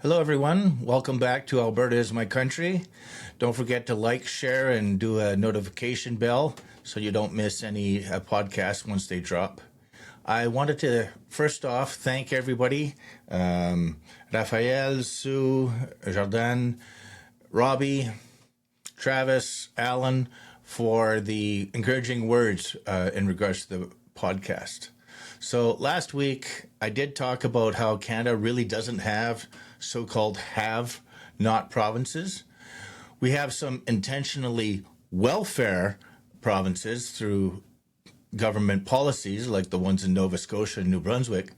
Hello, everyone. Welcome back to Alberta is my country. Don't forget to like, share, and do a notification bell so you don't miss any podcasts once they drop. I wanted to first off thank everybody, Raphael, Sue, Jordan, Robbie, Travis, Alan, for the encouraging words in regards to the podcast. So last week, I did talk about how Canada really doesn't have so-called have-not provinces. We have some intentionally welfare provinces through government policies like the ones in Nova Scotia and New Brunswick.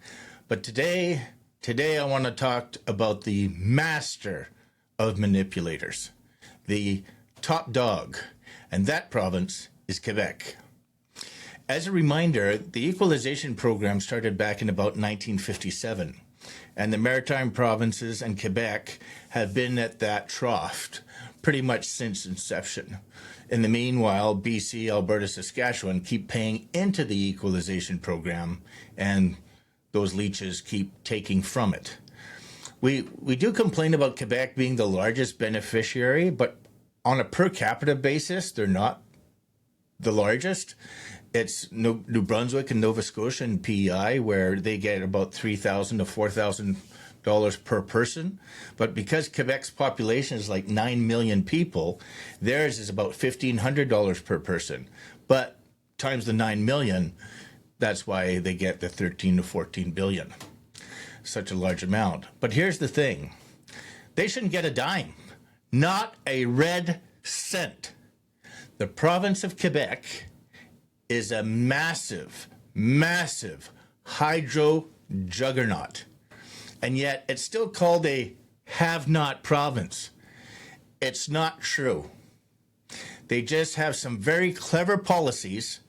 But today I want to talk about the master of manipulators, the top dog, and that province is Quebec. As a reminder, the equalization program started back in about 1957, and the Maritime provinces and Quebec have been at that trough pretty much since inception. In the meanwhile, BC, Alberta, Saskatchewan keep paying into the equalization program, and those leeches keep taking from it. We do complain about Quebec being the largest beneficiary, but on a per capita basis, they're not the largest. It's New Brunswick and Nova Scotia and PEI, where they get about $3,000 to $4,000 per person. But because Quebec's population is like 9 million people, theirs is about $1,500 per person. But times the 9 million, that's why they get the 13 to 14 billion. Such a large amount. But here's the thing. They shouldn't get a dime. Not a red cent. The province of Quebec is a massive, massive hydro juggernaut. And yet it's still called a have-not province. It's not true. They just have some very clever policies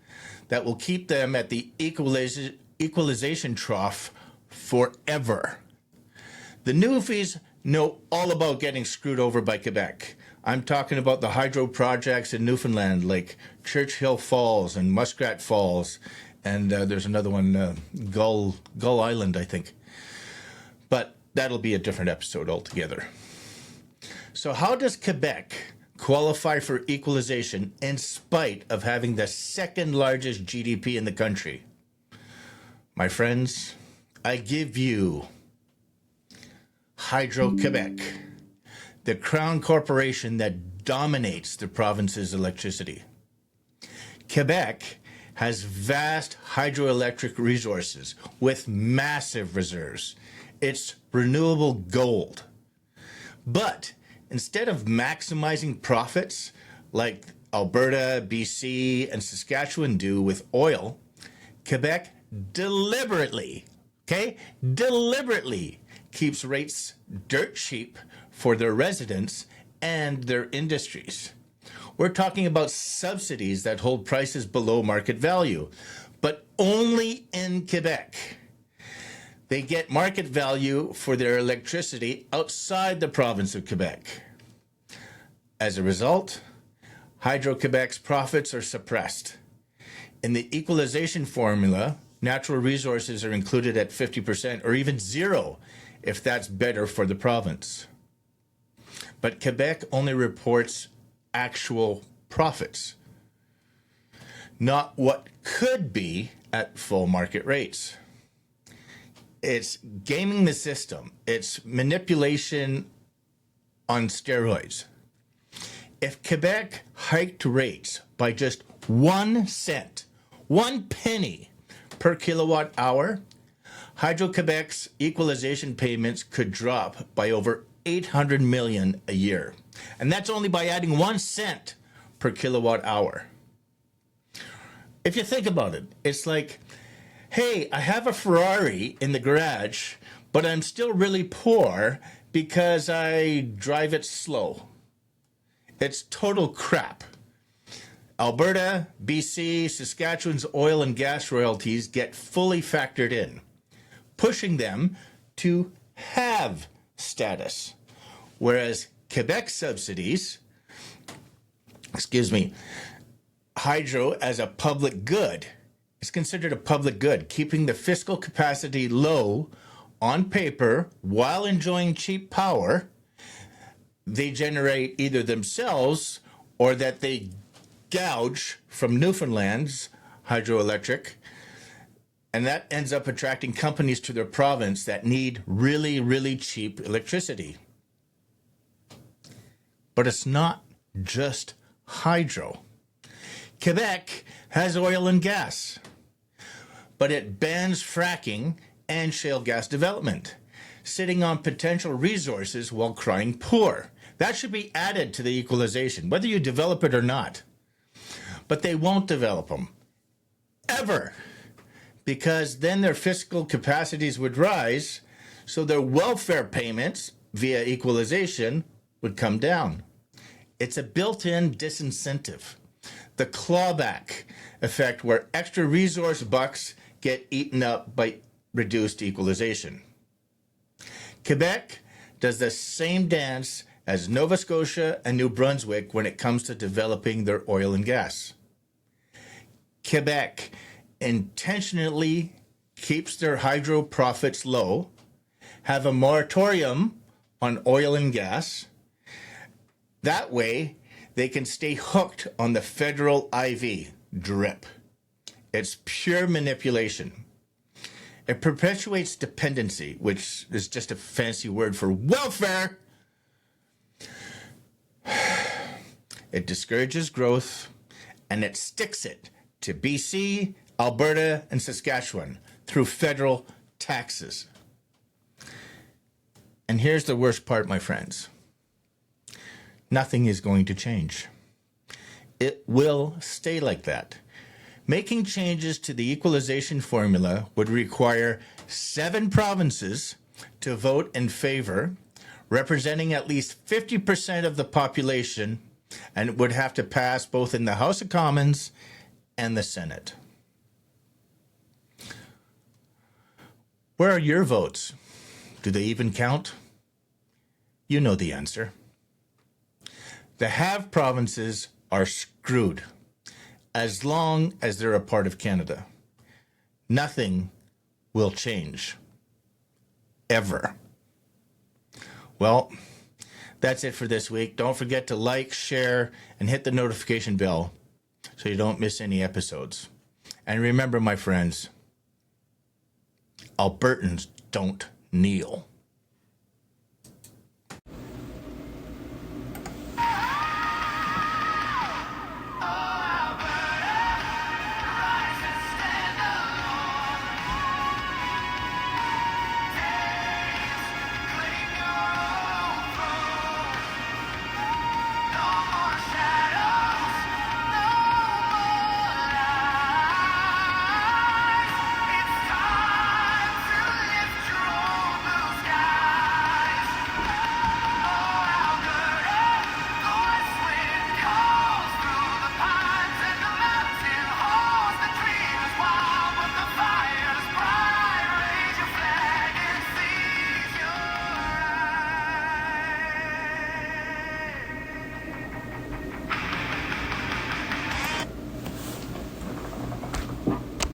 that will keep them at the equalization trough forever. The Newfies know all about getting screwed over by Quebec. I'm talking about the hydro projects in Newfoundland like Churchill Falls and Muskrat Falls, and there's another one, Gull Island, I think. But that'll be a different episode altogether. So how does Quebec qualify for equalization in spite of having the second largest GDP in the country? My friends, I give you Hydro-Quebec, the crown corporation that dominates the province's electricity. Quebec has vast hydroelectric resources with massive reserves. It's renewable gold. But instead of maximizing profits like Alberta, BC, and Saskatchewan do with oil, Quebec deliberately keeps rates dirt cheap for their residents and their industries. We're talking about subsidies that hold prices below market value, but only in Quebec. They get market value for their electricity outside the province of Quebec. As a result, Hydro-Quebec's profits are suppressed. In the equalization formula, natural resources are included at 50% or even zero if that's better for the province. But Quebec only reports actual profits, not what could be at full market rates. It's gaming the system. It's manipulation on steroids. If Quebec hiked rates by just 1 cent, 1 penny per kilowatt hour, Hydro-Quebec's equalization payments could drop by over $800 million a year. And that's only by adding 1 cent per kilowatt hour. If you think about it, it's like, hey, I have a Ferrari in the garage, but I'm still really poor because I drive it slow. It's total crap. Alberta, BC, Saskatchewan's oil and gas royalties get fully factored in, pushing them to have status. Whereas Quebec subsidies, hydro as a public good, is considered a public good, keeping the fiscal capacity low on paper, while enjoying cheap power, they generate either themselves or that they gouge from Newfoundland's hydroelectric, and that ends up attracting companies to their province that need really, really cheap electricity. But it's not just hydro. Quebec has oil and gas, but it bans fracking and shale gas development, sitting on potential resources while crying poor. That should be added to the equalization, whether you develop it or not. But they won't develop them, ever, because then their fiscal capacities would rise, so their welfare payments via equalization would come down. It's a built-in disincentive, the clawback effect where extra resource bucks get eaten up by reduced equalization. Quebec does the same dance as Nova Scotia and New Brunswick when it comes to developing their oil and gas. Quebec intentionally keeps their hydro profits low, have a moratorium on oil and gas. That way, they can stay hooked on the federal IV drip. It's pure manipulation. It perpetuates dependency, which is just a fancy word for welfare. It discourages growth, and it sticks it to BC, Alberta, and Saskatchewan through federal taxes. And here's the worst part, my friends. Nothing is going to change. It will stay like that. Making changes to the equalization formula would require 7 provinces to vote in favor, representing at least 50% of the population, and it would have to pass both in the House of Commons and the Senate. Where are your votes? Do they even count? You know the answer. The have provinces are screwed as long as they're a part of Canada. Nothing will change. Ever. Well, that's it for this week. Don't forget to like, share, and hit the notification bell so you don't miss any episodes. And remember, my friends, Albertans don't kneel.